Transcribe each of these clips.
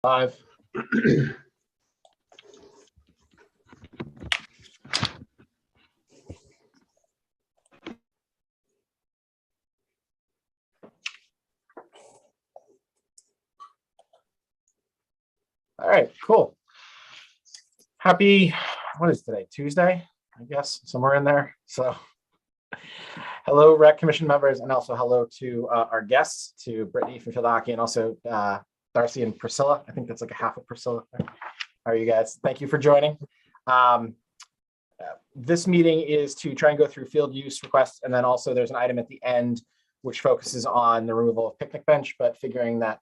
Five. All right, cool. Happy, what is today? Tuesday, I guess, somewhere in there. So hello, Rec Commission members, and also hello to our guests, to Brittany from Field Hockey, and also Darcy and Priscilla. I think that's like a half of Priscilla. How are you guys? Thank you for joining. This meeting is to try and go through field use requests, and then also there's an item at the end which focuses on the removal of picnic bench, but figuring that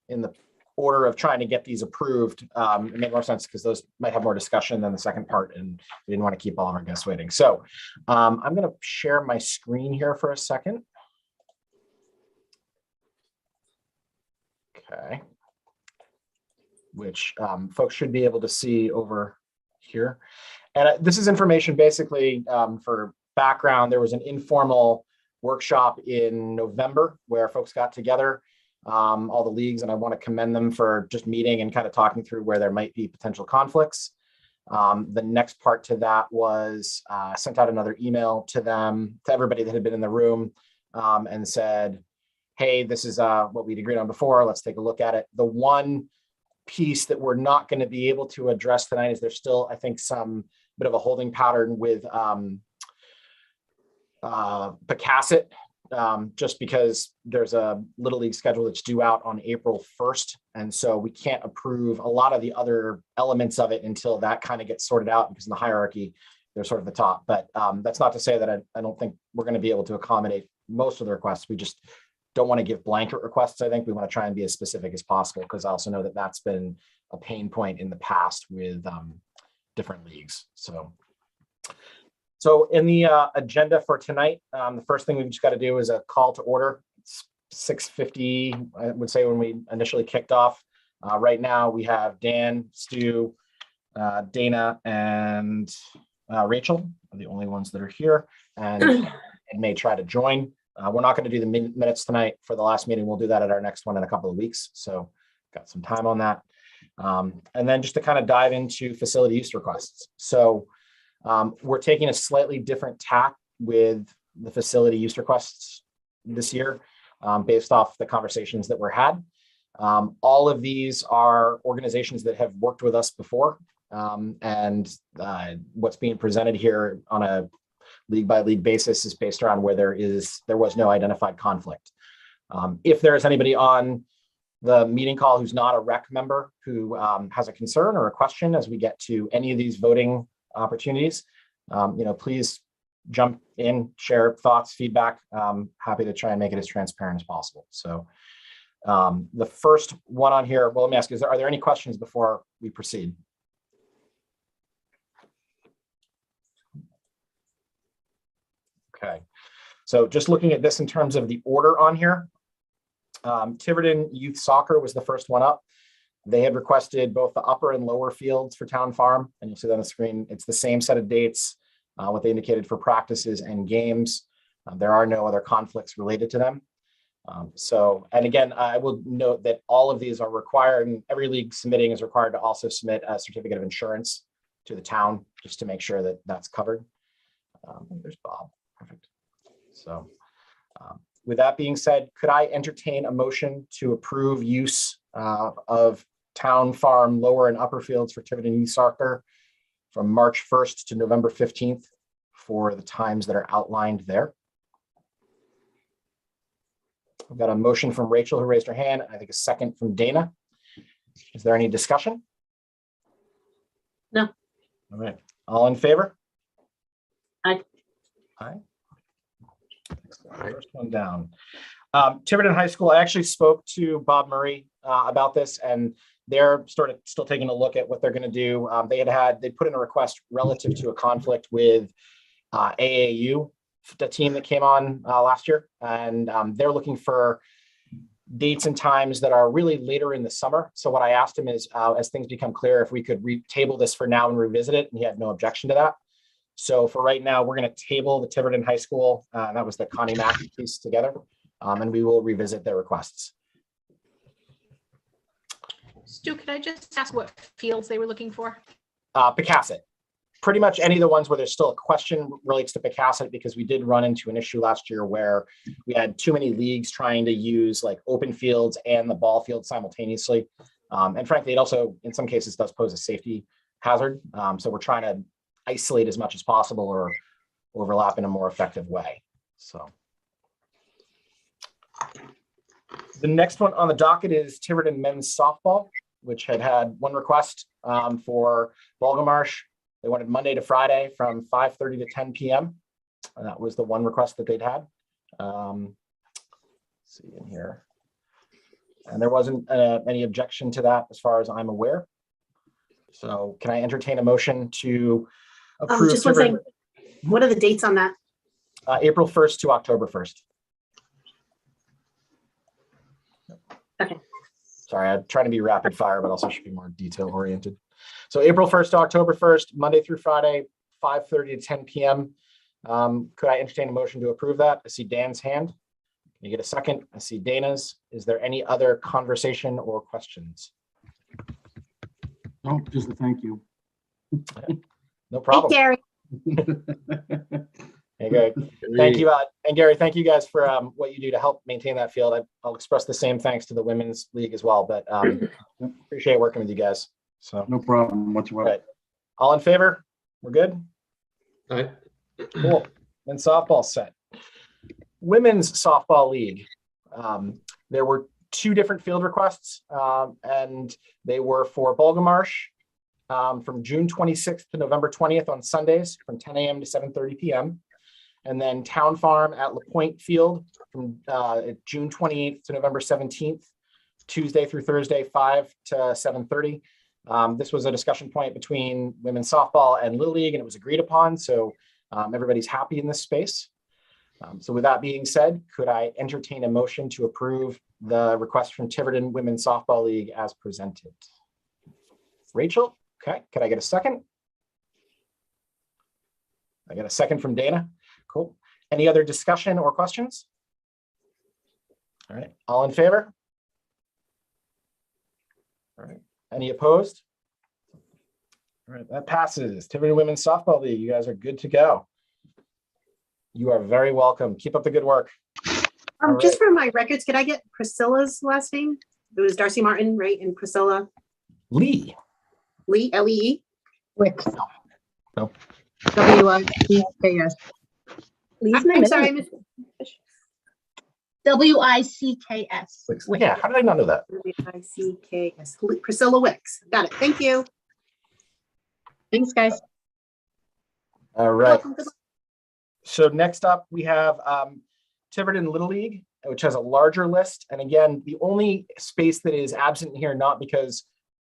in the order of trying to get these approved, it made more sense because those might have more discussion than the second part, and we didn't want to keep all of our guests waiting. So I'm going to share my screen here for a second. Okay. Which folks should be able to see over here. And this is information basically for background. There was an informal workshop in November where folks got together, all the leagues, and I want to commend them for just meeting and kind of talking through where there might be potential conflicts. The next part to that was sent out another email to them, to everybody that had been in the room, and said, hey, this is what we'd agreed on before. Let's take a look at it. The one piece that we're not going to be able to address tonight is there's still, I think, some bit of a holding pattern with Pecasset, just because there's a Little League schedule that's due out on April 1st. And so we can't approve a lot of the other elements of it until that kind of gets sorted out, because in the hierarchy, they're sort of the top. But that's not to say that I don't think we're going to be able to accommodate most of the requests. We just don't want to give blanket requests. I think we want to try and be as specific as possible, because I also know that that's been a pain point in the past with different leagues. So in the agenda for tonight, the first thing we've just got to do is a call to order. It's 6:50, I would say, when we initially kicked off. Right now we have Dan, Stu, Dana, and Rachel are the only ones that are here, and may try to join. We're not going to do the minutes tonight for the last meeting. We'll do that at our next one in a couple of weeks. So got some time on that. And then just to kind of dive into facility use requests. So we're taking a slightly different tack with the facility use requests this year, based off the conversations that were had. All of these are organizations that have worked with us before. And what's being presented here on a league by league basis is based around where there was no identified conflict. If there is anybody on the meeting call who's not a rec member who has a concern or a question as we get to any of these voting opportunities, please jump in, share thoughts, feedback. Happy to try and make it as transparent as possible. So the first one on here, well, let me ask, are there any questions before we proceed? Okay, so just looking at this in terms of the order on here, Tiverton Youth Soccer was the first one up. They had requested both the upper and lower fields for Town Farm, and you'll see that on the screen. It's the same set of dates, what they indicated for practices and games. There are no other conflicts related to them. And again, I will note that all of these are required, and every league submitting is required to also submit a certificate of insurance to the town, just to make sure that that's covered. There's Bob. Perfect. So with that being said, could I entertain a motion to approve use of Town Farm lower and upper fields for Tiverton Youth Soccer from March 1st to November 15th for the times that are outlined there? I've got a motion from Rachel, who raised her hand. I think a second from Dana. Is there any discussion? No. All right. All in favor? Aye. Aye. First one down. Tiverton High School, I actually spoke to Bob Murray about this, and they're sort of still taking a look at what they're going to do. They put in a request relative to a conflict with AAU, the team that came on last year, and they're looking for dates and times that are really later in the summer. So what I asked him is, as things become clear, if we could table this for now and revisit it, and he had no objection to that. So for right now, we're going to table the Tiverton High School. That was the Connie Mack piece together, and we will revisit their requests. Stu, could I just ask what fields they were looking for? Pecasset. Pretty much any of the ones where there's still a question relates to Pecasset, because we did run into an issue last year where we had too many leagues trying to use like open fields and the ball field simultaneously. And frankly, it also, in some cases, does pose a safety hazard. So we're trying to isolate as much as possible or overlap in a more effective way. So the next one on the docket is Tiverton men's softball, which had one request for Balgamarsh. They wanted Monday to Friday from 5:30 to 10 p.m. And that was the one request that they'd had. Let's see in here. And there wasn't any objection to that as far as I'm aware. So can I entertain a motion to approve? Just one thing. What are the dates on that? April 1st to October 1st. Okay. Sorry, I'm trying to be rapid fire, but also should be more detail oriented. So April 1st to October 1st, Monday through Friday, 5:30 to 10 p.m. Could I entertain a motion to approve that? I see Dan's hand. Can you get a second? I see Dana's. Is there any other conversation or questions? No, just a thank you. No problem. Hey, Gary. Hey, good. Thank you. And Gary, thank you guys for what you do to help maintain that field. I'll express the same thanks to the Women's League as well, but appreciate working with you guys. So No problem whatsoever. right. All in favor? We're good? All right. Cool. And softball set. Women's Softball League. There were two different field requests, and they were for Balgamarsh from June 26th to November 20th on Sundays from 10 a.m. to 7:30 p.m. And then Town Farm at LaPointe Field from June 28th to November 17th, Tuesday through Thursday, 5 to 7:30. This was a discussion point between women's softball and Little League, and it was agreed upon. So everybody's happy in this space. So with that being said, could I entertain a motion to approve the request from Tiverton Women's Softball League as presented? Rachel, okay. Could I get a second? I get a second from Dana. Cool. Any other discussion or questions? All right. All in favor? All right. Any opposed? All right. That passes. Tiverton Women's Softball League. You guys are good to go. You are very welcome. Keep up the good work. Just for my records, could I get Priscilla's last name? It was Darcy Martin, right? And Priscilla Lee. Lee, L-E-E? Wicks. No. W-I-C-K-S. Lee's name? I'm sorry, I missed. W-I-C-K-S. Yeah. How did I not know that? W-I-C-K-S. Priscilla Wicks. Got it. Thank you. Thanks, guys. All right. So next up, we have Tiverton Little League, which has a larger list. And again, the only space that is absent here, not because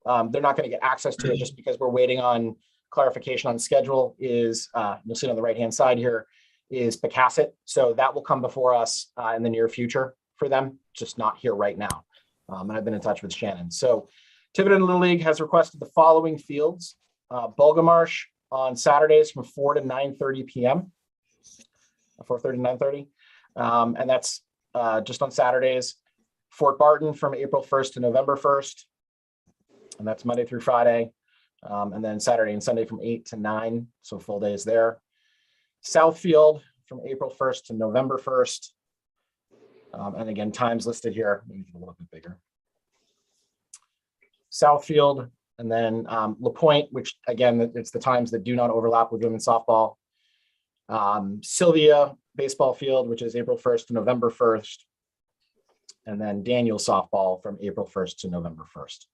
they're not going to get access to it, just because we're waiting on clarification on schedule, is you'll see it on the right-hand side here, is Pecasset. So that will come before us in the near future for them, just not here right now. And I've been in touch with Shannon. So Tiverton Little League has requested the following fields: Balgamarsh on Saturdays from 4 to 9:30 p.m. 4:30 to 9:30. And that's just on Saturdays. Fort Barton from April 1st to November 1st. And that's Monday through Friday. And then Saturday and Sunday from 8 to 9. So full days there. Southfield from April 1st to November 1st. And again, times listed here. Let me get a little bit bigger. Southfield, and then LaPointe, which again, it's the times that do not overlap with women's softball. Sylvia baseball field, which is April 1st to November 1st. And then Daniel softball from April 1st to November 1st.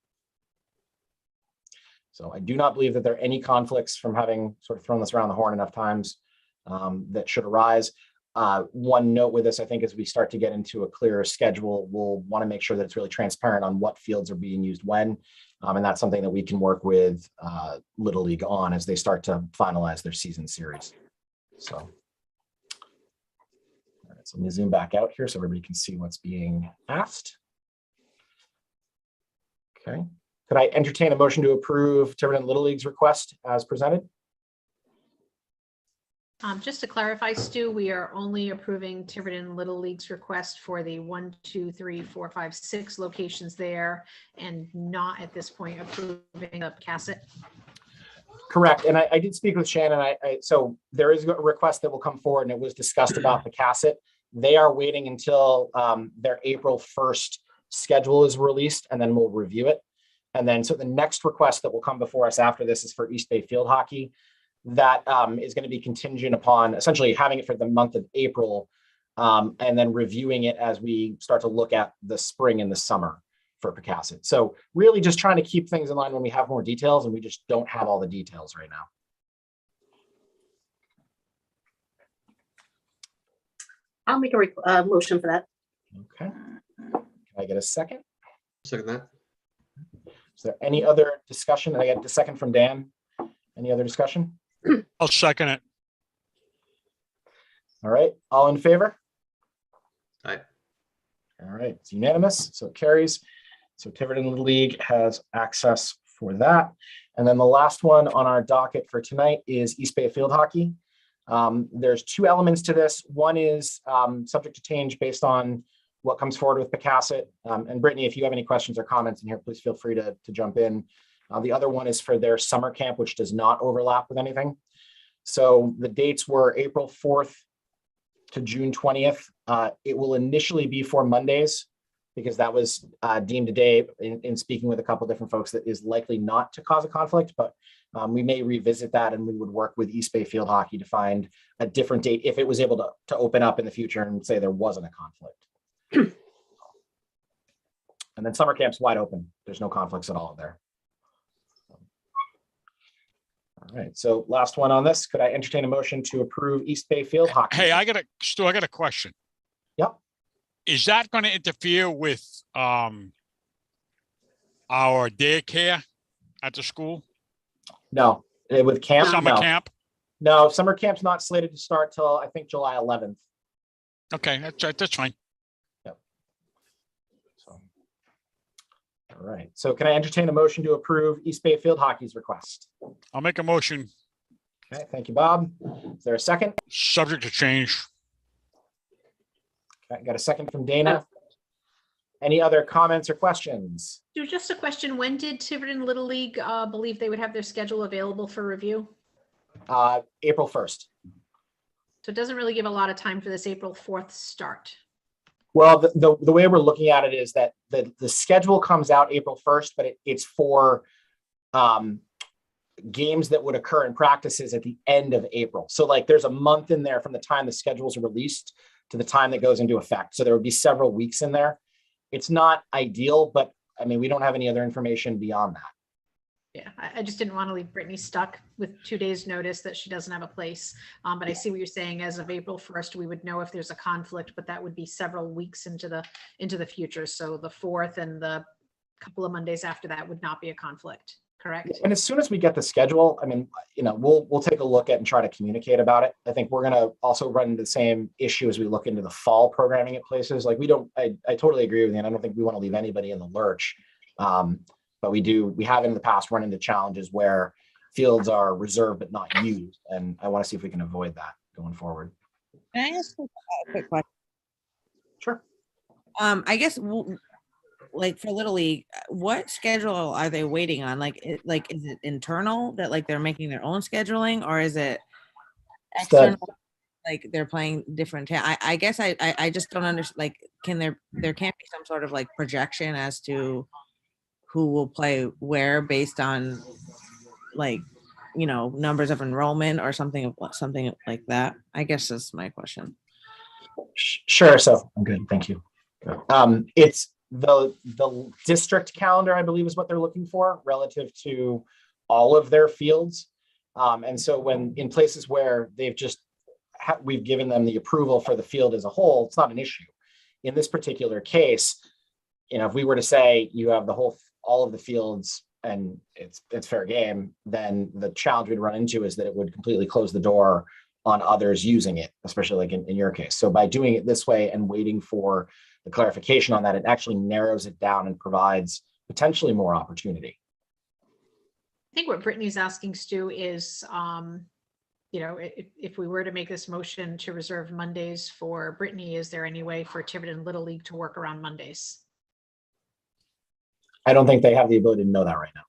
So I do not believe that there are any conflicts from having sort of thrown this around the horn enough times that should arise. One note with this, I think, as we start to get into a clearer schedule, we'll want to make sure that it's really transparent on what fields are being used when. And that's something that we can work with Little League on as they start to finalize their season series. So, all right, so let me zoom back out here so everybody can see what's being asked. Okay. Could I entertain a motion to approve Tiverton Little League's request as presented? Just to clarify, Stu, we are only approving Tiverton Little League's request for the 1, 2, 3, 4, 5, 6 locations there, and not at this point approving the Cassett. Correct. And I did speak with Shannon. So there is a request that will come forward, and it was discussed about the Cassett. They are waiting until their April 1st schedule is released, and then we'll review it. And then, so the next request that will come before us after this is for East Bay Field Hockey. That is going to be contingent upon essentially having it for the month of April, and then reviewing it as we start to look at the spring and the summer for Pecasset. So really just trying to keep things in line when we have more details, and we just don't have all the details right now. I'll make a motion for that. Okay. Can I get a second? Second that. Is there any other discussion? I get the second from Dan. Any other discussion? I'll second it. All right, all in favor? Aye. All right, it's unanimous, so it carries. So Tiverton Little League has access for that. And then the last one on our docket for tonight is East Bay Field Hockey. There's two elements to this. One is subject to change based on what comes forward with Pecasset. And Brittany, if you have any questions or comments in here, please feel free to jump in. The other one is for their summer camp, which does not overlap with anything. So the dates were April 4th to June 20th. It will initially be for Mondays, because that was deemed a day in speaking with a couple different folks that is likely not to cause a conflict, but we may revisit that, and we would work with East Bay Field Hockey to find a different date if it was able to open up in the future and say there wasn't a conflict. And then summer camp's wide open. There's no conflicts at all there. All right, so last one on this. Could I entertain a motion to approve East Bay Field Hockey? Hey, Stu, I got a question. Yep. Is that going to interfere with our daycare at the school? No, with camp, Summer no. camp? No, summer camp's not slated to start till I think July 11th. Okay, that's fine. So, all right, so can I entertain a motion to approve East Bay Field Hockey's request? I'll make a motion, Okay, thank you, Bob. Is there a second? subject to change. Okay, got a second from Dana. Any other comments or questions? So just a question, when did Tiverton Little League believe they would have their schedule available for review? April 1st. So it doesn't really give a lot of time for this April 4th start. Well, the way we're looking at it is that the schedule comes out April 1st, but it's for games that would occur in practices at the end of April. So like there's a month in there from the time the schedules are released to the time that goes into effect. So there would be several weeks in there. It's not ideal, but I mean, we don't have any other information beyond that. Yeah, I just didn't want to leave Brittany stuck with 2 days notice that she doesn't have a place. But I see what you're saying. As of April 1st, we would know if there's a conflict, but that would be several weeks into the future. So the 4th and the couple of Mondays after that would not be a conflict, correct? And as soon as we get the schedule, I mean, you know, we'll take a look at and try to communicate about it. I think we're going to also run into the same issue as we look into the fall programming at places. Like I totally agree with you, and I don't think we want to leave anybody in the lurch. But we have in the past run into challenges where fields are reserved but not used. And I want to see if we can avoid that going forward. Can I ask a quick question? Sure. I guess like for Little League, what schedule are they waiting on? Like is it internal that like they're making their own scheduling, or is it external? Like they're playing different. I guess I just don't understand. Like, there can't be some sort of like projection as to who will play where based on like, you know, numbers of enrollment or something like that. I guess that's my question. Sure. So I'm good. Thank you. It's the district calendar, I believe, is what they're looking for relative to all of their fields. And so when in places where they've just we've given them the approval for the field as a whole, it's not an issue. In this particular case, you know, if we were to say you have all of the fields and it's fair game, then the challenge we'd run into is that it would completely close the door on others using it, especially like in your case. So by doing it this way and waiting for the clarification on that, it actually narrows it down and provides potentially more opportunity. I think what Brittany's asking, Stu, is you know, if we were to make this motion to reserve Mondays for Brittany, is there any way for Tiverton Little League to work around Mondays? I don't think they have the ability to know that right now,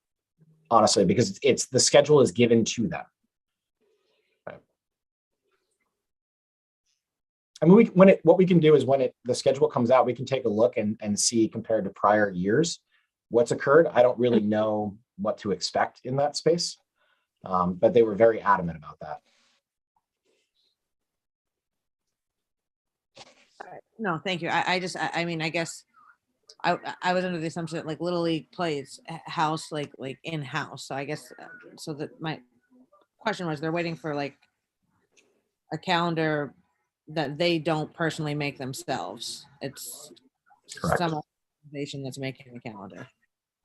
honestly, because it's the schedule is given to them. Right. I mean, what we can do is when the schedule comes out, we can take a look and see compared to prior years what's occurred. I don't really know what to expect in that space, but they were very adamant about that. No, thank you. I mean, I guess I was under the assumption that like Little League plays house, like in-house. So I guess, so that my question was, they're waiting for like a calendar that they don't personally make themselves. It's Correct. some organization that's making the calendar.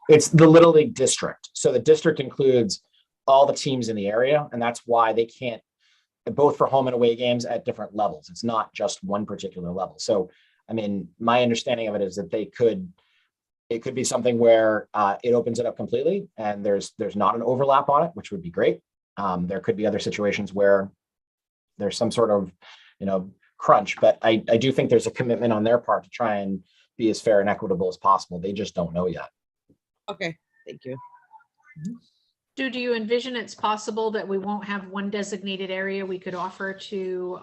It's the Little League district. So the district includes all the teams in the area, and that's why they can't, both for home and away games at different levels. It's not just one particular level. So, I mean, my understanding of it is that it could be something where it opens it up completely and there's not an overlap on it, which would be great. There could be other situations where there's some sort of, crunch, but I do think there's a commitment on their part to try and be as fair and equitable as possible. They just don't know yet. Okay, thank you. Do you envision it's possible that we won't have one designated area we could offer to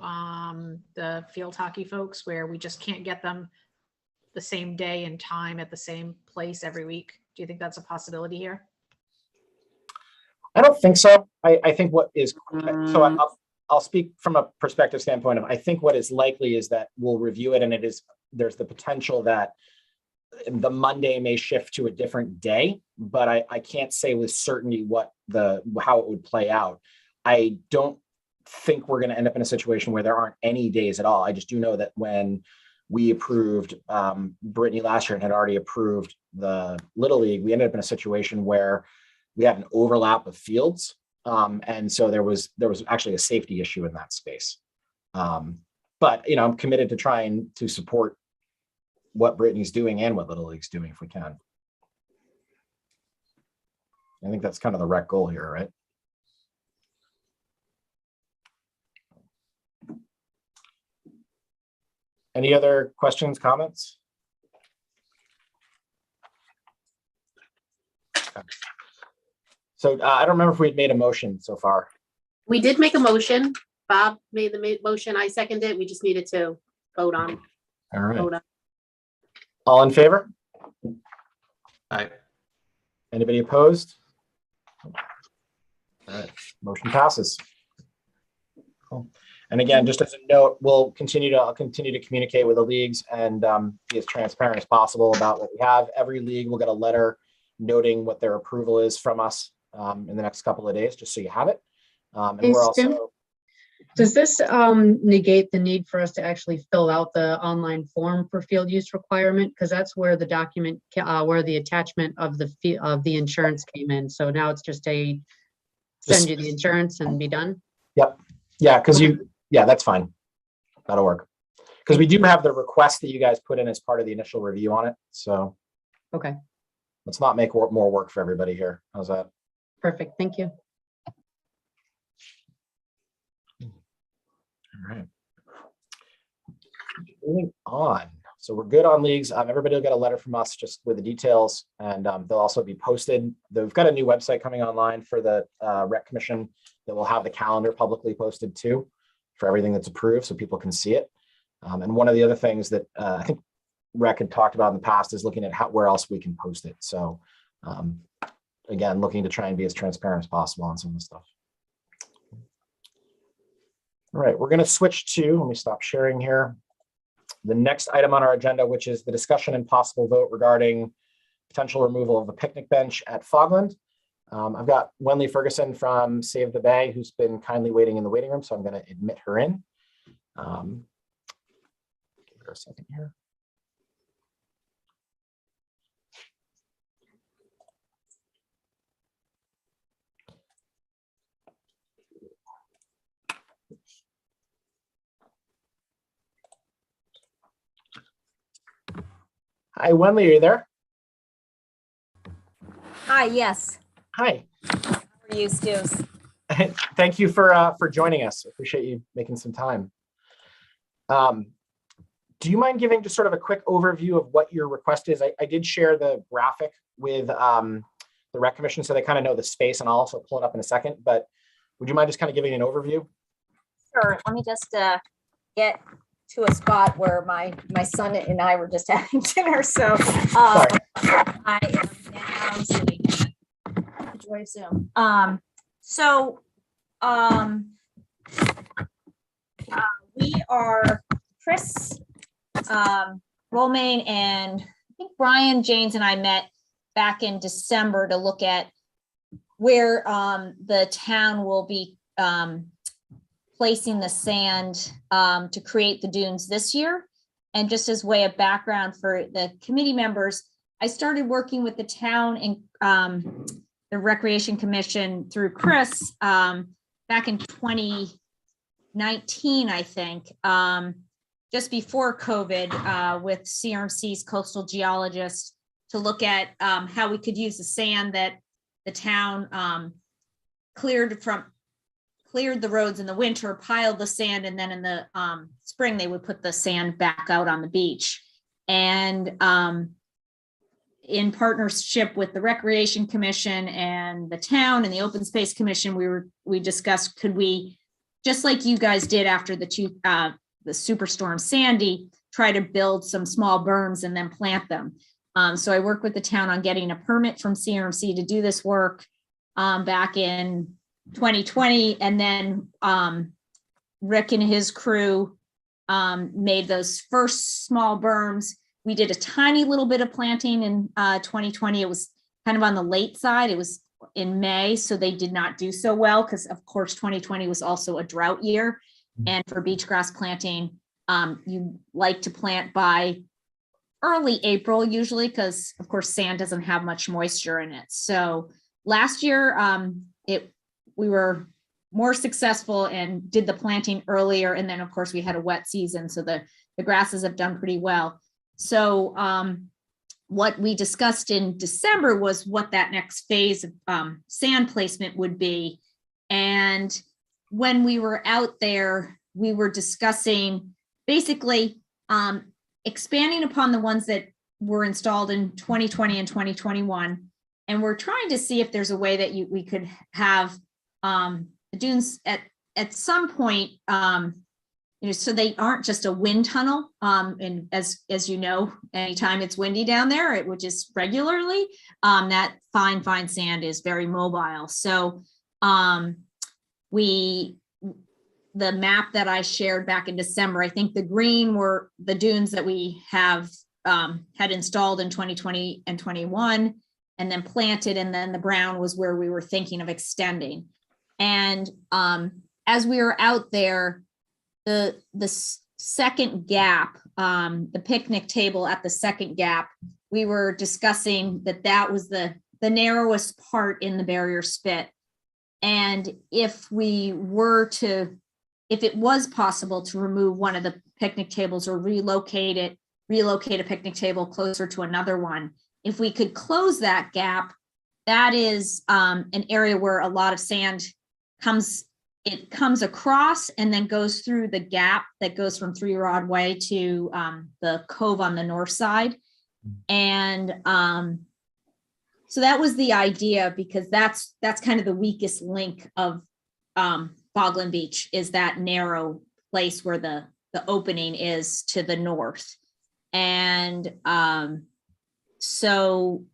the field hockey folks where we just can't get them the same day and time at the same place every week? Do you think that's a possibility here? I don't think so. I think what is, so I'll speak from a perspective standpoint of, I think what is likely is that we'll review it and there's the potential that the Monday may shift to a different day, but I can't say with certainty how it would play out. I don't think we're going to end up in a situation where there aren't any days at all. I just do know that when we approved Brittany last year and had already approved the Little League, we ended up in a situation where we had an overlap of fields. And so there was actually a safety issue in that space. But, I'm committed to trying to support what Brittany's doing and what Little League's doing if we can. I think that's kind of the rec goal here, right? Any other questions, comments? Okay. So I don't remember if we'd made a motion so far. We did make a motion. Bob made the motion. I seconded it. We just needed to vote on. All right. Vote on. All in favor? Aye. Anybody opposed? All right, motion passes. Cool. And again, just as a note, I'll continue to communicate with the leagues and be as transparent as possible about what we have. Every league will get a letter noting what their approval is from us in the next couple of days, just so you have it. And Hey, we're Stu? also, Does this negate the need for us to actually fill out the online form for field use requirement? Because that's where the document, where the attachment of the insurance came in. So now it's just send you the insurance and be done? Yep. Yeah, that's fine. That'll work. Because we do have the request that you guys put in as part of the initial review on it. So Okay, let's not make more work for everybody here. How's that? perfect. Thank you. All right. Moving on. So we're good on leagues. Everybody will get a letter from us just with the details, and they'll also be posted. They've got a new website coming online for the Rec Commission that will have the calendar publicly posted too for everything that's approved, so people can see it. And one of the other things that I think Rec had talked about in the past is looking at where else we can post it. So again, looking to try and be as transparent as possible on some of the stuff. All right, we're going to switch to, let me stop sharing here, the next item on our agenda, which is the discussion and possible vote regarding potential removal of a picnic bench at Fogland. I've got Wenley Ferguson from Save the Bay, who's been kindly waiting in the waiting room, so I'm going to admit her in. Give her a second here. Hi, Wenley, are you there? Hi, yes. Hi. How are you, Stu? Thank you for joining us. Appreciate you making some time. Do you mind giving just sort of a quick overview of what your request is? I did share the graphic with the Rec Commission, so they kind of know the space, and I'll also pull it up in a second, but would you mind just kind of giving an overview? Sure. Let me just get to a spot where my son and I were just having dinner. So Sorry. I am now sitting in the joy of Zoom. We are Chris, Romaine, and I think Brian, James, and I met back in December to look at where the town will be placing the sand to create the dunes this year. And just as way of background for the committee members, I started working with the town and the Recreation Commission through Chris back in 2019, I think, just before COVID, with CRMC's coastal geologist to look at how we could use the sand that the town cleared the roads in the winter, piled the sand, and then in the spring they would put the sand back out on the beach. And in partnership with the Recreation Commission and the town and the Open Space Commission, we discussed, could we, just like you guys did after the Superstorm Sandy, try to build some small berms and then plant them. So I worked with the town on getting a permit from CRMC to do this work back in 2020, and then Rick and his crew made those first small berms. We did a tiny little bit of planting in 2020. It was kind of on the late side. It was in May, so they did not do so well because, of course, 2020 was also a drought year. And for beachgrass planting, you like to plant by early April usually, because, of course, sand doesn't have much moisture in it. So last year, we were more successful and did the planting earlier. And then, of course, we had a wet season, so the grasses have done pretty well. So what we discussed in December was what that next phase of sand placement would be. And when we were out there, we were discussing basically expanding upon the ones that were installed in 2020 and 2021. And we're trying to see if there's a way that we could have the dunes at some point, so they aren't just a wind tunnel. And as you know, anytime it's windy down there, which is regularly, that fine sand is very mobile. So the map that I shared back in December, I think the green were the dunes that we have had installed in 2020 and 21 and then planted. And then the brown was where we were thinking of extending. And as we were out there, the second gap, the picnic table at the second gap, we were discussing that was the narrowest part in the barrier spit. And if it was possible to remove one of the picnic tables or relocate a picnic table closer to another one, if we could close that gap, that is an area where a lot of sand comes across and then goes through the gap that goes from 3 Rod Way to the cove on the north side. And so that was the idea, because that's kind of the weakest link of Fogland Beach, is that narrow place where the opening is to the north. And so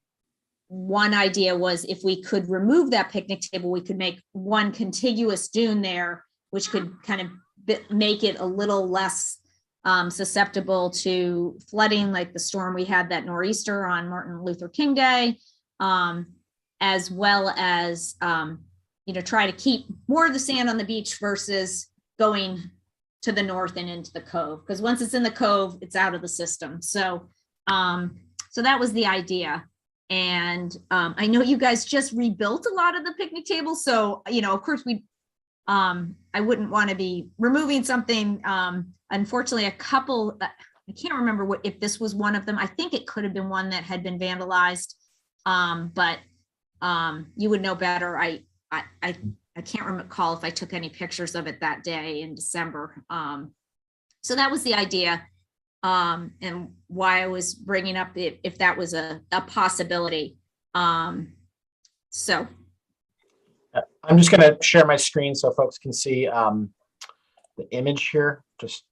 one idea was, if we could remove that picnic table, we could make one contiguous dune there, which could kind of make it a little less susceptible to flooding, like the storm we had that nor'easter on Martin Luther King Day, as well as try to keep more of the sand on the beach versus going to the north and into the cove, because once it's in the cove, it's out of the system. So so that was the idea. And I know you guys just rebuilt a lot of the picnic tables, so of course I wouldn't want to be removing something. Unfortunately, a couple, I can't remember if this was one of them. I think it could have been one that had been vandalized, but you would know better. I I can't recall if I took any pictures of it that day in December. So that was the idea, and why I was bringing up if that was a possibility. So I'm just going to share my screen so folks can see the image here, just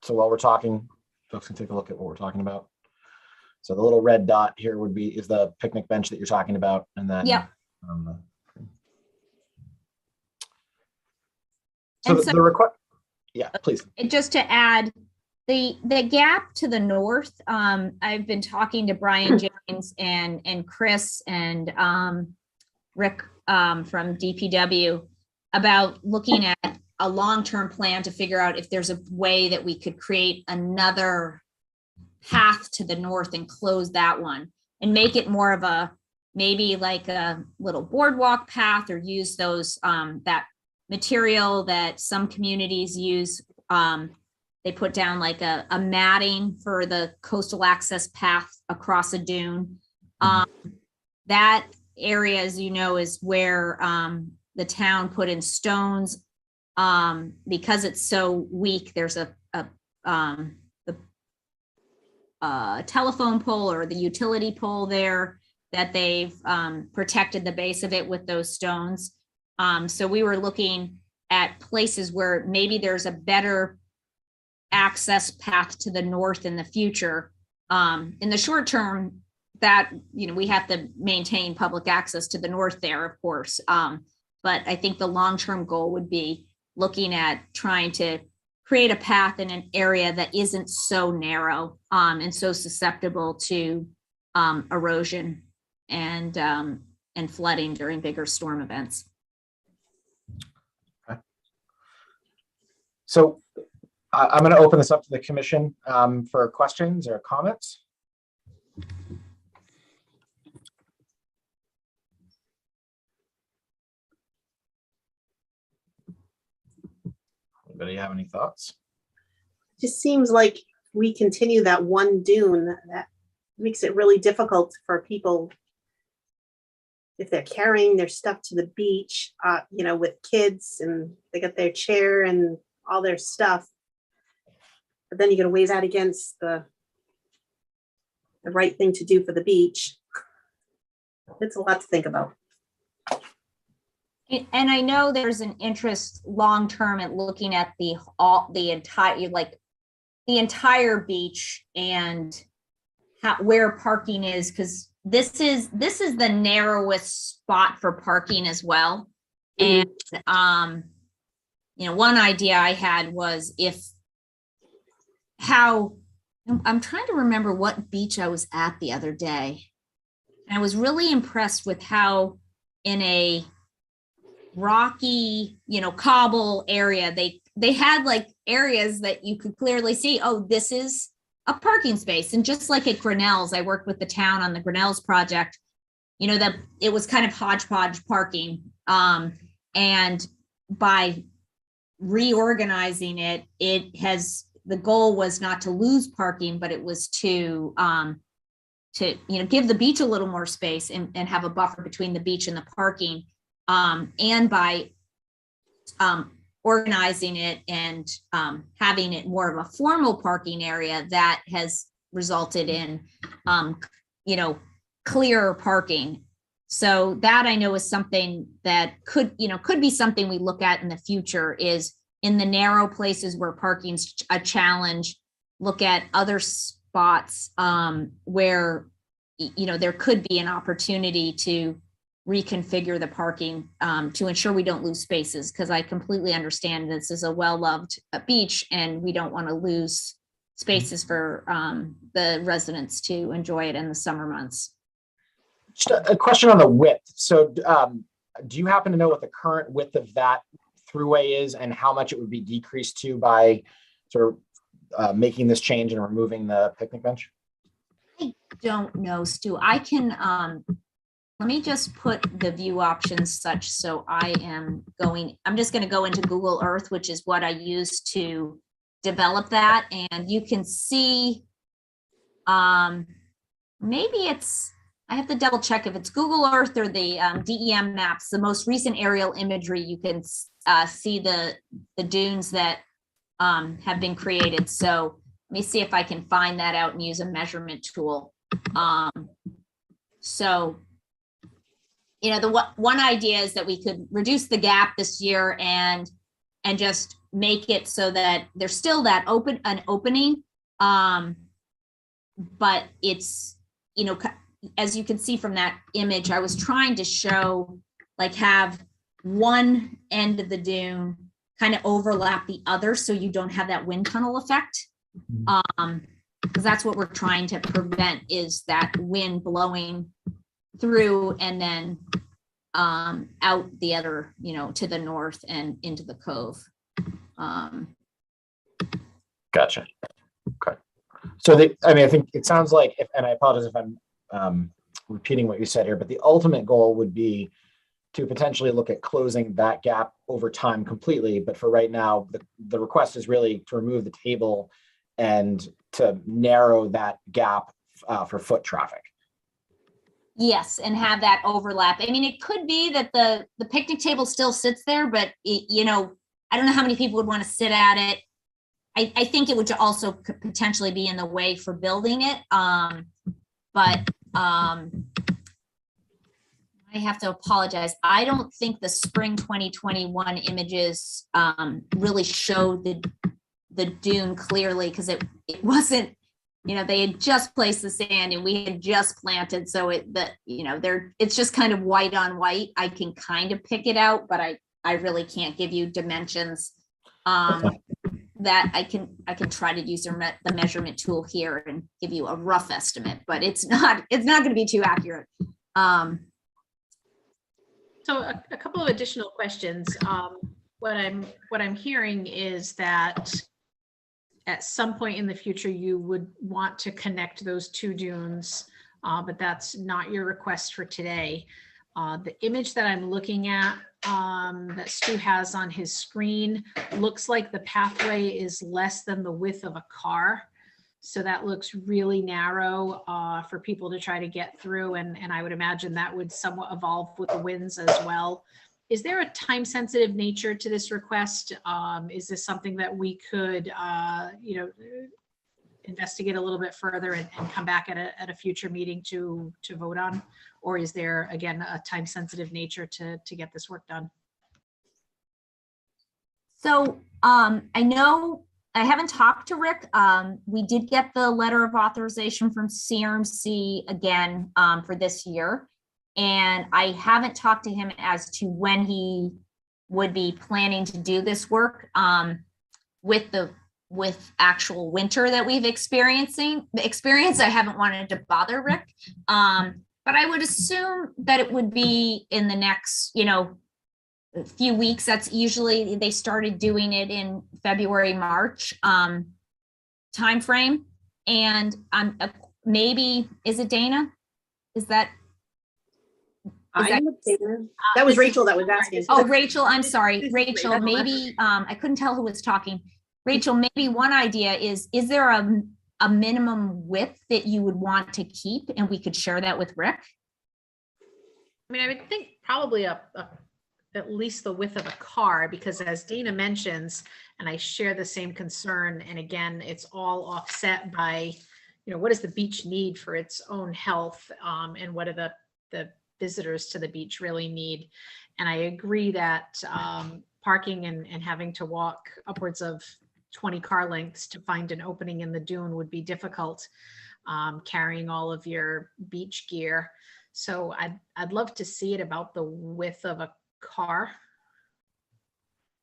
so while we're talking, folks can take a look at what we're talking about. So the little red dot here is the picnic bench that you're talking about, and then Yep. So And the request, yeah, please. And just to add, the gap to the north, I've been talking to Brian James and Chris and Rick from DPW about looking at a long-term plan to figure out if there's a way that we could create another path to the north and close that one and make it more of a, maybe like a little boardwalk path, or use those that material that some communities use. They put down like a matting for the coastal access path across a dune. That area, as you know, is where the town put in stones. Because it's so weak, there's a telephone pole or the utility pole there that they've protected the base of it with those stones. So we were looking at places where maybe there's a better access path to the north in the future. In the short term, that, we have to maintain public access to the north there, of course. But I think the long-term goal would be looking at trying to create a path in an area that isn't so narrow and so susceptible to erosion and flooding during bigger storm events. Okay. So I'm going to open this up to the commission for questions or comments. Anybody have any thoughts? Just seems like we continue that one dune, that makes it really difficult for people if they're carrying their stuff to the beach, with kids and they got their chair and all their stuff. But then you got to weigh that against the right thing to do for the beach. It's a lot to think about. And I know there's an interest long-term at looking at the entire beach and where parking is, because this is the narrowest spot for parking as well. And one idea I had was I'm trying to remember what beach I was at the other day. And I was really impressed with how in a rocky, cobble area, they had like areas that you could clearly see, oh, this is a parking space. And just like at Grinnell's, I worked with the town on the Grinnell's project, that it was kind of hodgepodge parking. And by reorganizing it, the goal was not to lose parking, but it was to give the beach a little more space and have a buffer between the beach and the parking. And by organizing it and having it more of a formal parking area, that has resulted in clearer parking. So that I know is something that could be something we look at in the future, is in the narrow places where parking's a challenge, look at other spots where there could be an opportunity to reconfigure the parking to ensure we don't lose spaces, because I completely understand this is a well-loved beach and we don't want to lose spaces for the residents to enjoy it in the summer months. Just a question on the width. So do you happen to know what the current width of that throughway is and how much it would be decreased to by sort of making this change and removing the picnic bench? I don't know, Stu. I can, let me just put the view options such so I'm just going to go into Google Earth, which is what I use to develop that. And you can see, maybe it's I have to double check if it's Google Earth or the DEM maps, the most recent aerial imagery, you can see the dunes that have been created. So let me see if I can find that out and use a measurement tool. So, you know, the one idea is that we could reduce the gap this year and just make it so that there's still that opening, but it's, you know, as you can see from that image, I was trying to show, like, have one end of the dune kind of overlap the other so you don't have that wind tunnel effect. Because that's what we're trying to prevent, is that wind blowing through and then out the other, you know, to the north and into the cove. Gotcha. Okay. So I mean, I think it sounds like, and I apologize if I'm repeating what you said here, but the ultimate goal would be to potentially look at closing that gap over time completely. But for right now, the request is really to remove the table and to narrow that gap for foot traffic. Yes, and have that overlap. I mean, it could be that the picnic table still sits there, but you know, I don't know how many people would want to sit at it. I think it would also potentially be in the way for building it. But I have to apologize. I don't think the spring 2021 images really showed the dune clearly, because it wasn't, you know, they had just placed the sand and we had just planted. So it's just kind of white on white. I can kind of pick it out, but I really can't give you dimensions. That I can try to use the measurement tool here and give you a rough estimate, but it's not going to be too accurate. So a couple of additional questions. What I'm hearing is that at some point in the future, you would want to connect those two dunes, but that's not your request for today. The image that I'm looking at that Stu has on his screen looks like the pathway is less than the width of a car. So that looks really narrow for people to try to get through. And I would imagine that would somewhat evolve with the winds as well. Is there a time sensitive nature to this request? Is this something that we could, you know, investigate a little bit further and come back at a future meeting to vote on? Or is there, again, a time sensitive nature to get this work done? So I know I haven't talked to Rick. We did get the letter of authorization from CRMC again for this year. And I haven't talked to him as to when he would be planning to do this work with actual winter that we've experienced. I haven't wanted to bother Rick. But I would assume that it would be in the next, you know, few weeks. That's usually, they started doing it in February, March timeframe. And maybe, is it Dana? Is that? That was Rachel that was asking. Oh, Rachel, I'm sorry. Rachel, maybe, I couldn't tell who was talking. Rachel, maybe one idea is there a minimum width that you would want to keep, and we could share that with Rick? I mean, I would think probably at least the width of a car, because as Dana mentions, and I share the same concern, and again, it's all offset by, you know, what does the beach need for its own health, and what are the visitors to the beach really need. And I agree that parking and having to walk upwards of 20 car lengths to find an opening in the dune would be difficult, carrying all of your beach gear. So I'd love to see it about the width of a car.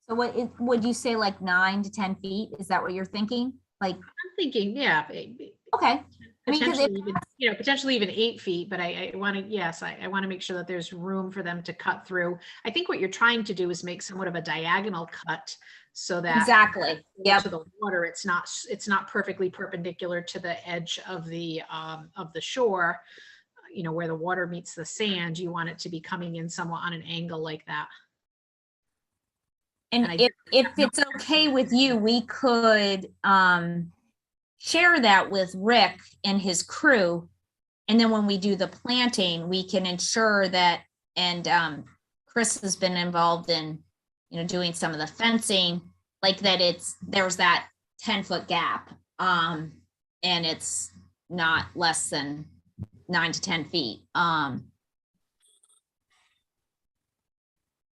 So what would you say, like 9 to 10 feet? Is that what you're thinking? Like, I'm thinking, yeah. Okay. I mean, potentially even 8 feet, but I want to make sure that there's room for them to cut through. I think what you're trying to do is make somewhat of a diagonal cut so that exactly, to the water, it's not perfectly perpendicular to the edge of the shore, you know, where the water meets the sand. You want it to be coming in somewhat on an angle like that. And if it's okay with you, we could share that with Rick and his crew And then when we do the planting, we can ensure that, and Chris has been involved in, doing some of the fencing, like that there's that 10-foot gap. And it's not less than 9 to 10 feet.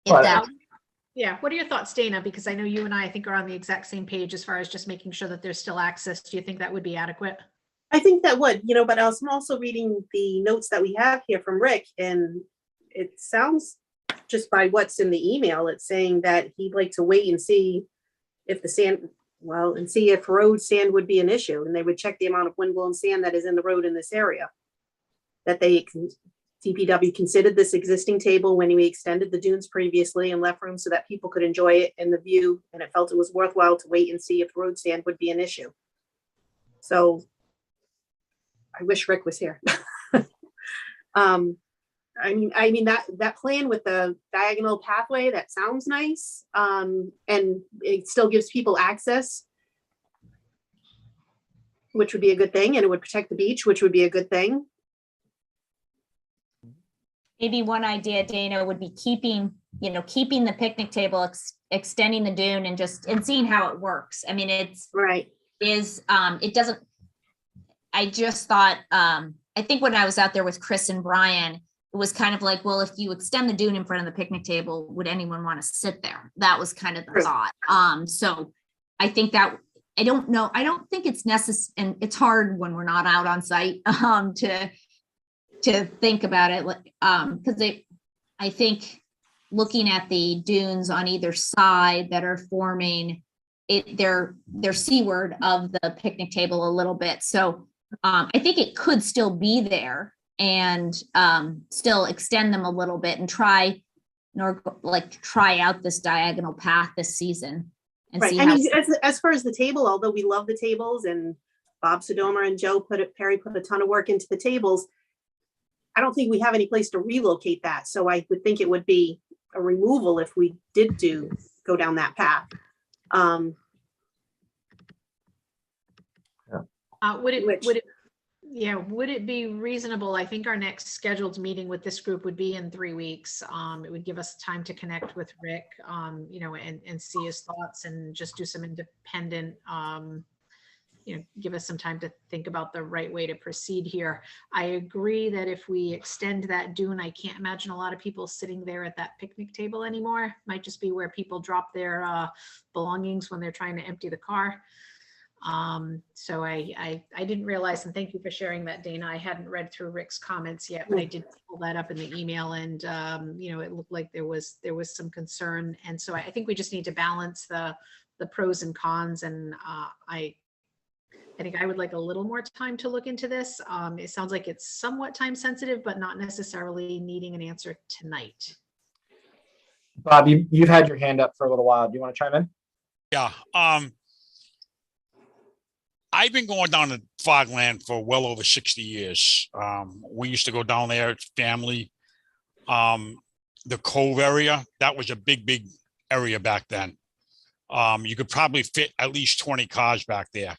If But- that, Yeah, what are your thoughts, Dana? Because I know you and I think are on the exact same page as far as just making sure that there's still access. Do you think that would be adequate? I think that would, but I'm also reading the notes that we have here from Rick, and it sounds, just by what's in the email, it's saying that he'd like to wait and see if the sand, and see if road sand would be an issue, and they would check the amount of wind-blown sand that is in the road in this area. That DPW considered this existing table when we extended the dunes previously and left room so that people could enjoy it and the view, and it felt it was worthwhile to wait and see if road sand would be an issue. So I wish Rick was here. I mean that plan with the diagonal pathway, that sounds nice. And it still gives people access, which would be a good thing, and it would protect the beach, which would be a good thing. maybe one idea, Dana, would be keeping the picnic table, extending the dune and seeing how it works. I mean, it doesn't, I just thought, I think when I was out there with Chris and Brian, it was kind of like, well, if you extend the dune in front of the picnic table, would anyone want to sit there? That was kind of the thought. So I think that, I don't know. I don't think it's necessary, and it's hard when we're not out on site to think about it, because I think looking at the dunes on either side that are forming they're seaward of the picnic table a little bit. So I think it could still be there and still extend them a little bit and try out this diagonal path this season. And right. See I how mean, as far as the table, although we love the tables and Bob Sodoma and Perry put a ton of work into the tables, I don't think we have any place to relocate that. So I would think it would be a removal if we did go down that path. Would it be reasonable? I think our next scheduled meeting with this group would be in 3 weeks. It would give us time to connect with Rick, and see his thoughts and just do some independent, give us some time to think about the right way to proceed here. I agree that if we extend that dune, I can't imagine a lot of people sitting there at that picnic table anymore. Might just be where people drop their belongings when they're trying to empty the car. So I didn't realize, and thank you for sharing that, Dana. I hadn't read through Rick's comments yet, but I did pull that up in the email, and it looked like there was some concern. And so I think we just need to balance the pros and cons. And I think I would like a little more time to look into this. It sounds like it's somewhat time sensitive, but not necessarily needing an answer tonight. Bob, you've had your hand up for a little while. Do you want to chime in? Yeah. I've been going down to Fogland for well over 60 years. We used to go down there as family. The Cove area, that was a big area back then. You could probably fit at least 20 cars back there.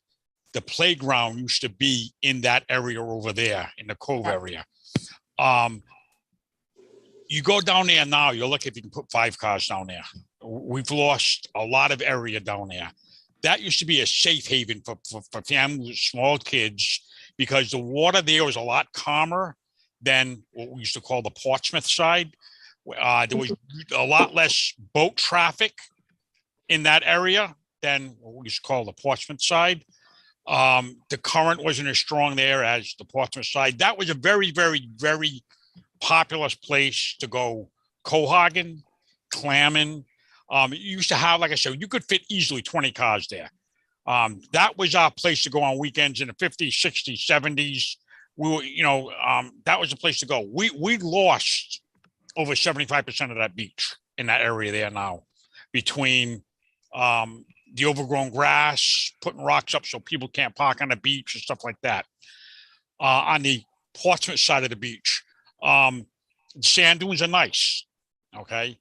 The playground used to be in that area over there, in the Cove area. You go down there now, you're lucky if you can put 5 cars down there. We've lost a lot of area down there. That used to be a safe haven for families with small kids, because the water there was a lot calmer than what we used to call the Portsmouth side. There was a lot less boat traffic in that area than what we used to call the Portsmouth side. The current wasn't as strong there as the Portsmouth side. That was a very populous place to go cohogging, clamming. You used to have, like I said, you could fit easily 20 cars there. That was our place to go on weekends in the 50s, 60s, 70s. We were, that was the place to go. We lost over 75% of that beach in that area there now, between the overgrown grass, putting rocks up so people can't park on the beach and stuff like that. On the Portsmouth side of the beach, sand dunes are nice. Okay.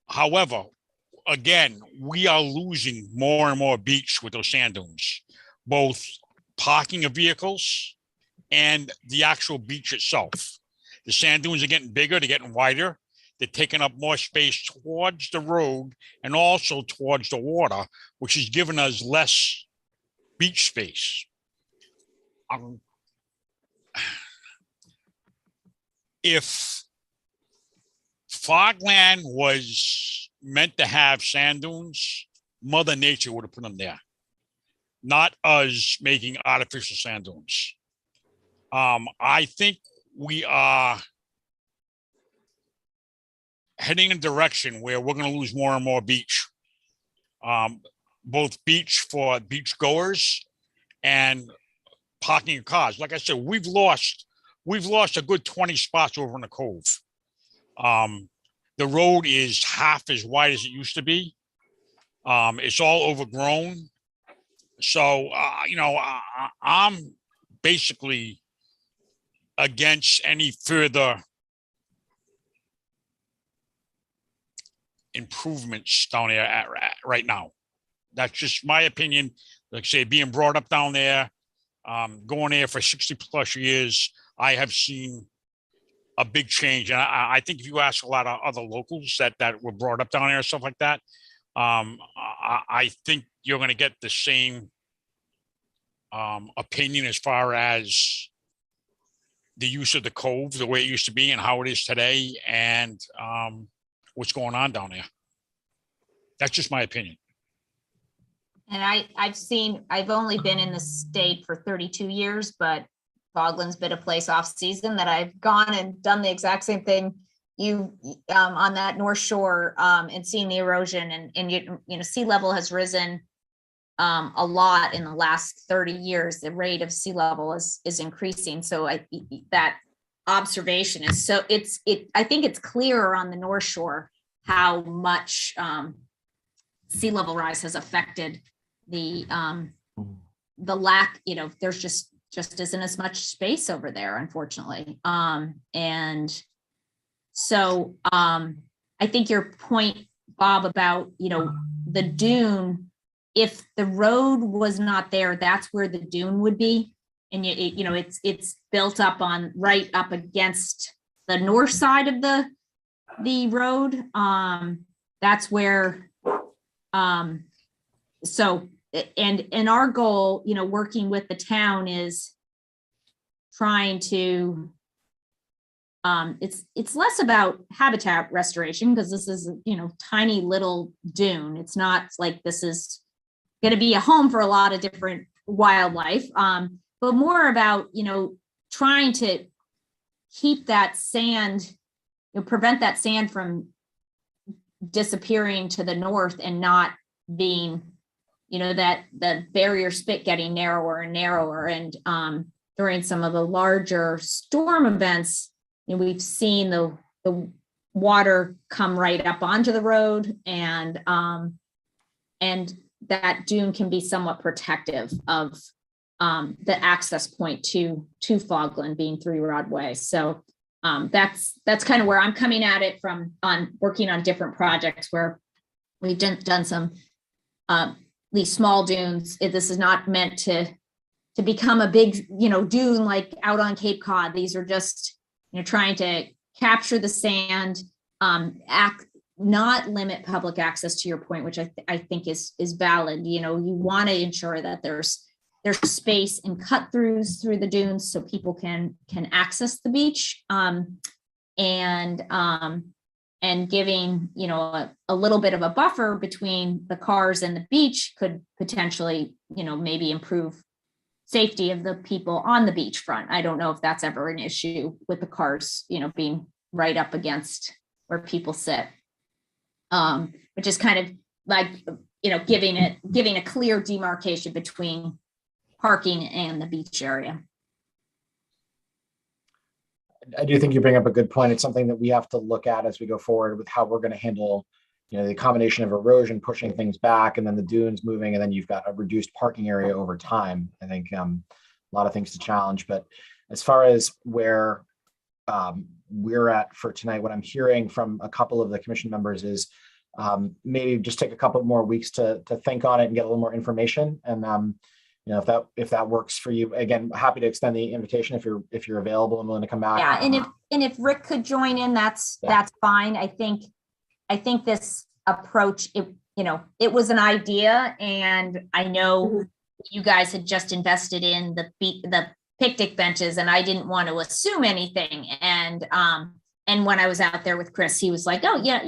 However, again, we are losing more and more beach with those sand dunes, both parking of vehicles and the actual beach itself. The sand dunes are getting bigger, they're getting wider. They're taking up more space towards the road and also towards the water, which is giving us less beach space. If Fogland was meant to have sand dunes, Mother Nature would have put them there, not us making artificial sand dunes. I think we are heading in a direction where we're going to lose more and more beach, both beach for beach goers and parking cars. Like I said, we've lost a good 20 spots over in the cove. The road is half as wide as it used to be. It's all overgrown. So, I'm basically against any further improvements down there right now. That's just my opinion. Like I say, being brought up down there, going there for 60 plus years, I have seen a big change. And I think if you ask a lot of other locals that were brought up down there and stuff like that, I think you're going to get the same opinion as far as the use of the cove, the way it used to be and how it is today, and what's going on down there. That's just my opinion. And I've only been in the state for 32 years, but Fogland's been a place off season that I've gone and done the exact same thing on that North Shore, and seen the erosion, and you know, sea level has risen a lot in the last 30 years. The rate of sea level is increasing. So that observation is so I think it's clearer on the North Shore how much sea level rise has affected the lack, you know, there's just isn't as much space over there, unfortunately. And so I think your point, Bob, about, you know, the dune, if the road was not there, that's where the dune would be. And you know, it's built up on right up against the north side of the road. That's where so and our goal, you know, working with the town is trying to it's less about habitat restoration, because this is, you know, tiny little dune. It's not like this is going to be a home for a lot of different wildlife, but more about, you know, trying to keep that sand, you know, prevent that sand from disappearing to the north and not being, you know, that the barrier spit getting narrower and narrower. And during some of the larger storm events, you know, we've seen the water come right up onto the road, and that dune can be somewhat protective of the access point to Fogland, being 3 Rod Way. So that's kind of where I'm coming at it from, on working on different projects where we've done some these small dunes. This is not meant to become a big, you know, dune like out on Cape Cod. These are just, you know, trying to capture the sand, not limit public access, to your point, which I think is valid. You know, you want to ensure that there's space and cut throughs through the dunes so people can access the beach, and giving, you know, a little bit of a buffer between the cars and the beach could potentially, you know, maybe improve safety of the people on the beachfront. I don't know if that's ever an issue with the cars, you know, being right up against where people sit, which is kind of like, you know, giving a clear demarcation between parking and the beach area. I do think you bring up a good point. It's something that we have to look at as we go forward with how we're going to handle, you know, the combination of erosion pushing things back, and then the dunes moving, and then you've got a reduced parking area over time. I think a lot of things to challenge. But as far as where we're at for tonight, what I'm hearing from a couple of the commission members is maybe just take a couple more weeks to think on it and get a little more information. And you know, if that works for you, again, happy to extend the invitation if you're available and willing to come back. Yeah, and if Rick could join in, that's fine. I think this approach, it was an idea, and I know you guys had just invested in the picnic benches, and I didn't want to assume anything. And when I was out there with Chris, he was like, "Oh yeah,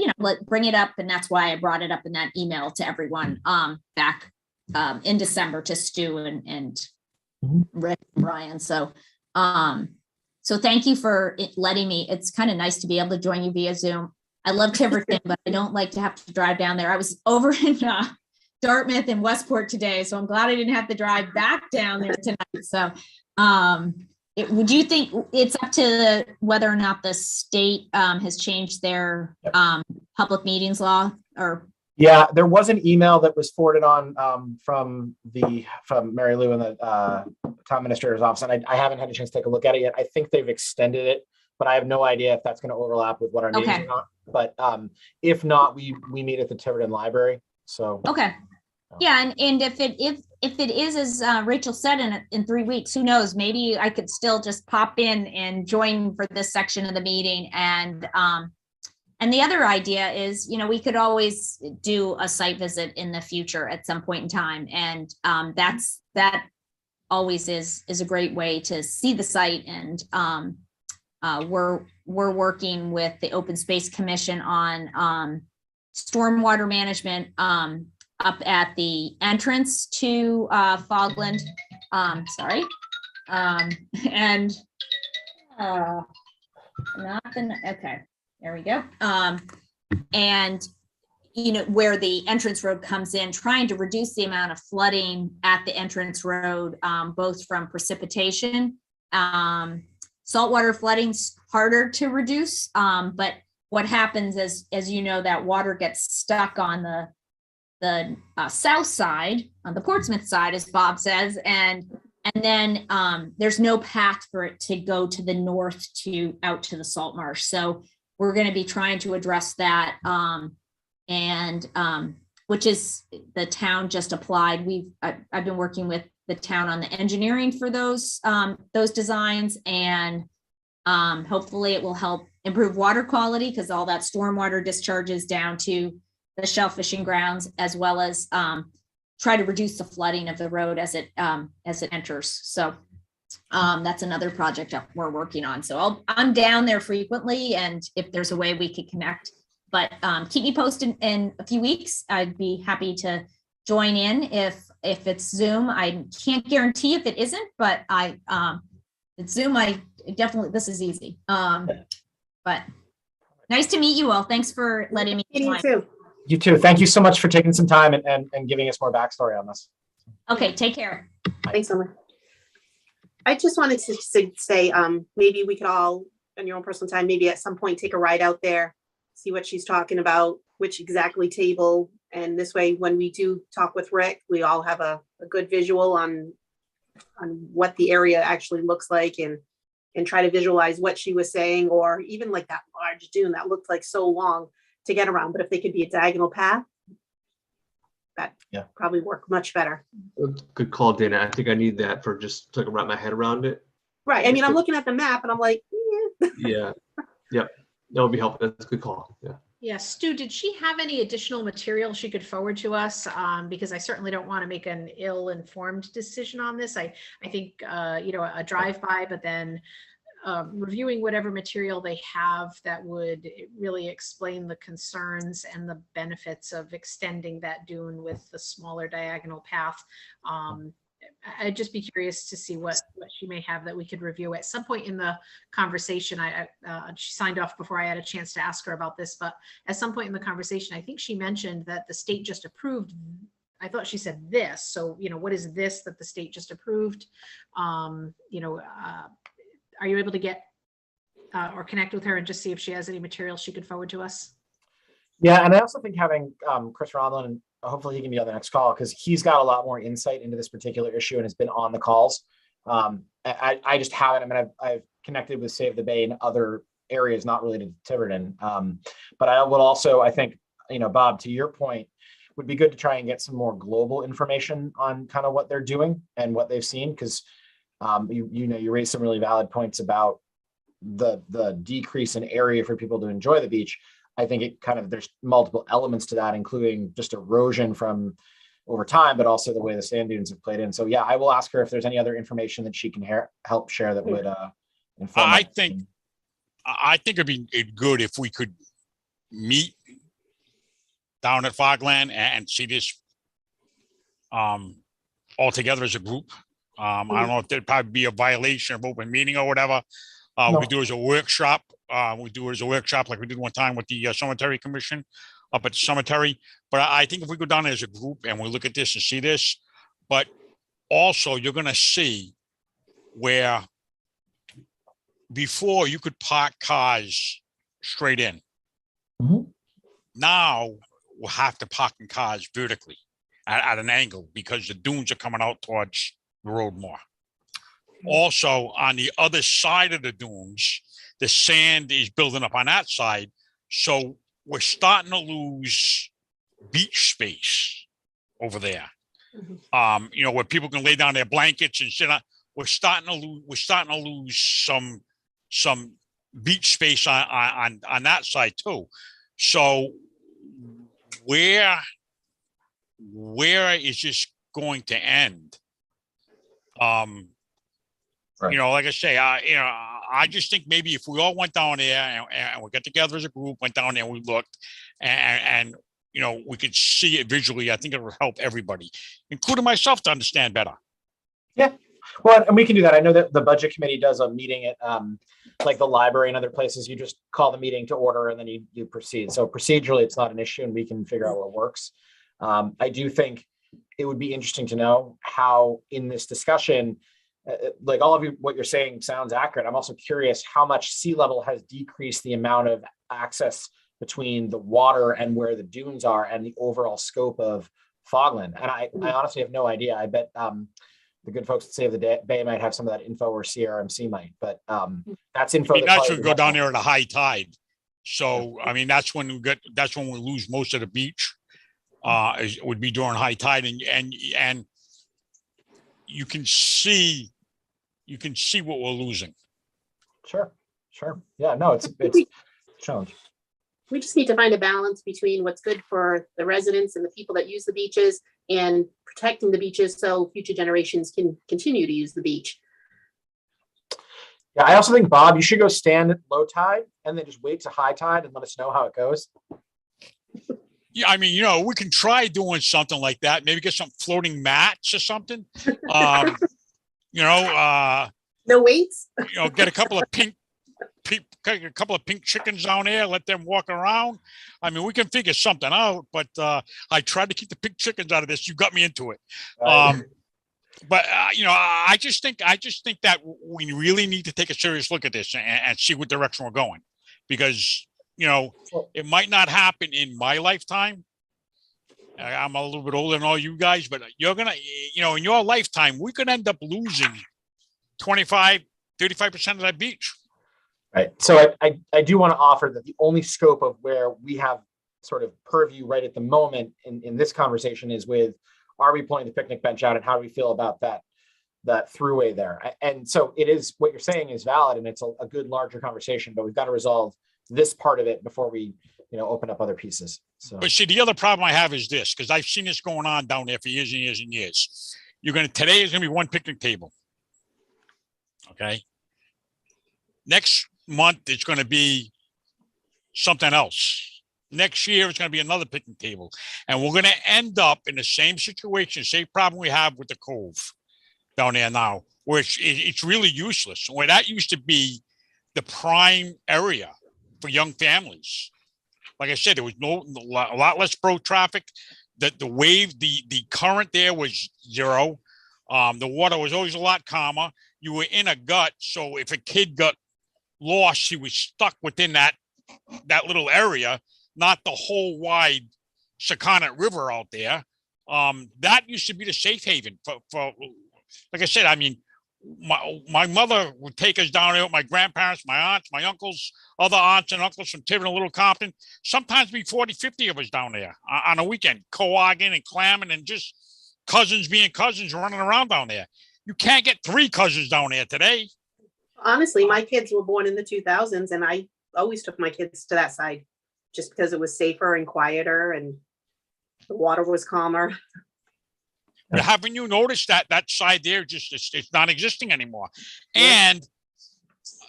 bring it up," and that's why I brought it up in that email to everyone back in December to Stu and Rick and Brian. So thank you for letting me. It's kind of nice to be able to join you via Zoom. I love Tiverton, but I don't like to have to drive down there. I was over in Dartmouth and Westport today, so I'm glad I didn't have to drive back down there tonight. So would you think it's up to whether or not the state has changed their public meetings law? Or yeah, there was an email that was forwarded on from Mary Lou in the town administrator's office, and I haven't had a chance to take a look at it yet. I think they've extended it, but I have no idea if that's going to overlap with what our meetings are not. But if not, we meet at the Tiverton Library. So okay, yeah, and if it is as Rachel said in 3 weeks, who knows? Maybe I could still just pop in and join for this section of the meeting. And the other idea is, we could always do a site visit in the future at some point in time, and that always is a great way to see the site. And we're working with the Open Space Commission on stormwater management up at the entrance to Fogland. Okay, there we go. And where the entrance road comes in, trying to reduce the amount of flooding at the entrance road, both from precipitation. Saltwater flooding's harder to reduce, but what happens is, as you know, that water gets stuck on the south side, on the Portsmouth side, as Bob says, and then there's no path for it to go to the north out to the salt marsh. So we're going to be trying to address that, which is the town just applied. I've been working with the town on the engineering for those designs, and hopefully it will help improve water quality, because all that stormwater discharges down to the shellfishing grounds, as well as try to reduce the flooding of the road as it enters. So that's another project that we're working on. So I'm down there frequently, and if there's a way we could connect, but keep me posted in a few weeks. I'd be happy to join in if it's Zoom. I can't guarantee if it isn't, but it's Zoom. I definitely, this is easy. But nice to meet you all. Thanks for letting me. You too. You too. Thank you so much for taking some time and giving us more backstory on this. Okay, take care. Thanks, Emily. I just wanted to say, maybe we could all, on your own personal time, maybe at some point take a ride out there, see what she's talking about, which exactly table. And this way, when we do talk with Rick, we all have a good visual on what the area actually looks like, and try to visualize what she was saying, or even like that large dune that looked like so long to get around. But if they could be a diagonal path, that probably work much better. Good call, Dana. I think I need that for just so I can wrap my head around it. Right. I mean, I'm looking at the map and I'm like, Yeah. Yep. That would be helpful. That's a good call. Yeah. Yeah, Stu, did she have any additional material she could forward to us? Because I certainly don't want to make an ill-informed decision on this. I think, a drive-by, but then reviewing whatever material they have that would really explain the concerns and the benefits of extending that dune with the smaller diagonal path. I'd just be curious to see what she may have that we could review at some point in the conversation. She signed off before I had a chance to ask her about this, but at some point in the conversation, I think she mentioned that the state just approved. I thought she said this. So, what is this that the state just approved? Are you able to get or connect with her and just see if she has any material she could forward to us? Yeah, and I also think having Chris Ronlin, and hopefully he can be on the next call, because he's got a lot more insight into this particular issue and has been on the calls. I just haven't. I mean, I've connected with Save the Bay in other areas not related to Tiverton. But I will also, I think, Bob, to your point, would be good to try and get some more global information on kind of what they're doing and what they've seen, because you raised some really valid points about the decrease in area for people to enjoy the beach. I think it kind of, there's multiple elements to that, including just erosion from over time, but also the way the sand dunes have played in. So yeah, I will ask her if there's any other information that she can help share that would inform. I think it'd be good if we could meet down at Fogland and see this all together as a group. I don't know if there'd probably be a violation of open meeting or whatever. No. We do it as a workshop. We do it as a workshop like we did one time with the Cemetery Commission up at the cemetery. But I think if we go down there as a group and we look at this and see this, but also you're going to see where before you could park cars straight in. Mhm. Now we'll have to park in cars vertically at an angle because the dunes are coming out towards the road more. Also, on the other side of the dunes, the sand is building up on that side. So we're starting to lose beach space over there. Where people can lay down their blankets and sit on. We're starting to lose some beach space on that side too. So where is this going to end? Right. Like I say, I just think maybe if we all went down there and we got together as a group, went down there and we looked and we could see it visually, I think it would help everybody, including myself, to understand better. Yeah, well, and we can do that. I know that the budget committee does a meeting at like the library and other places. You just call the meeting to order and then you proceed. So procedurally, it's not an issue and we can figure out what works. I do think it would be interesting to know how in this discussion, like all of you, what you're saying sounds accurate. I'm also curious how much sea level has decreased the amount of access between the water and where the dunes are and the overall scope of Fogland. And I honestly have no idea. I bet the good folks at Save the Bay might have some of that info, or CRMC might, but that's info. I mean, that's when we go down there at a high tide. So, I mean, that's when we lose most of the beach. It would be during high tide, and you can see what we're losing. Sure. Yeah, no, it's a challenge. We just need to find a balance between what's good for the residents and the people that use the beaches and protecting the beaches so future generations can continue to use the beach. Yeah, I also think, Bob, you should go stand at low tide and then just wait to high tide and let us know how it goes. Yeah, I mean, we can try doing something like that. Maybe get some floating mats or something. No weights. Get a couple of pink chickens down there, let them walk around. I mean, we can figure something out, but I tried to keep the pink chickens out of this. You got me into it. But I just think that we really need to take a serious look at this and see what direction we're going, because it might not happen in my lifetime. I'm a little bit older than all you guys, but you're gonna, in your lifetime, we could end up losing 25, 35% of that beach. Right. So I do want to offer that the only scope of where we have sort of purview right at the moment in this conversation is with, are we pulling the picnic bench out and how do we feel about that throughway there? And so it is, what you're saying is valid and it's a good larger conversation, but we've got to resolve this part of it before we open up other pieces. So, but see, the other problem I have is this, because I've seen this going on down there for years and years and years. Today is going to be one picnic table. Okay. Next month, it's going to be something else. Next year, it's going to be another picnic table. And we're going to end up in the same situation, same problem we have with the Cove down there now, where it's really useless. Where that used to be the prime area for young families. Like I said, there was a lot less boat traffic. The current there was zero. The water was always a lot calmer. You were in a gut, so if a kid got lost, he was stuck within that little area, not the whole wide Sakonnet River out there. That used to be the safe haven for like I said. I mean, my mother would take us down there with my grandparents, my aunts, my uncles, other aunts and uncles from Tiverton, Little Compton. Sometimes be 40, 50 of us down there on a weekend, co-ogging and clamming and just cousins being cousins running around down there. You can't get 3 cousins down there today. Honestly, my kids were born in the 2000s and I always took my kids to that side just because it was safer and quieter and the water was calmer. But haven't you noticed that that side there just it's not existing anymore? Yeah. And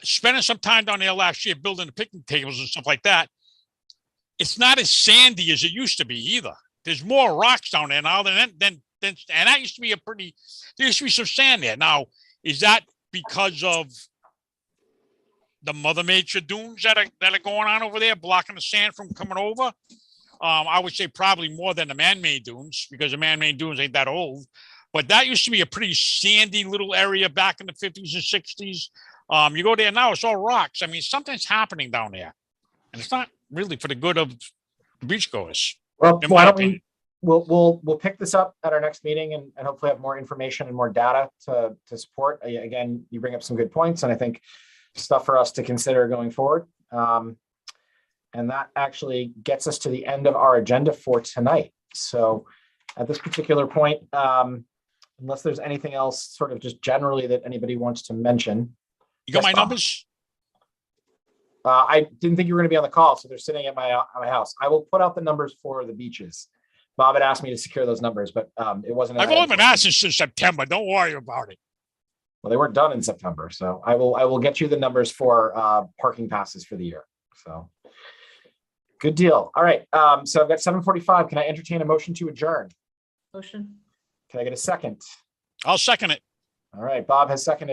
spending some time down there last year building the picnic tables and stuff like that, it's not as sandy as it used to be either. There's more rocks down there now than and that used to be there used to be some sand there. Now, is that because of the Mother Nature dunes that are going on over there, blocking the sand from coming over? I would say probably more than the man-made dunes, because the man-made dunes ain't that old. But that used to be a pretty sandy little area back in the 50s and 60s. You go there now, it's all rocks. I mean, something's happening down there, and it's not really for the good of the beachgoers. Well, in why my don't we, opinion. we'll pick this up at our next meeting and hopefully have more information and more data to support. Again, you bring up some good points, and I think stuff for us to consider going forward. And that actually gets us to the end of our agenda for tonight. So at this particular point, unless there's anything else sort of just generally that anybody wants to mention. You got Yes, my Bob. numbers? I didn't think you were going to be on the call, so they're sitting at my house. I will put out the numbers for the beaches. Bob had asked me to secure those numbers, but it wasn't. I've only been asking since September. Don't worry about it. Well, they weren't done in September, so I will get you the numbers for parking passes for the year. So good deal. All right. So I've got 7:45. Can I entertain a motion to adjourn? Motion. Can I get a second? I'll second it. All right. Bob has seconded.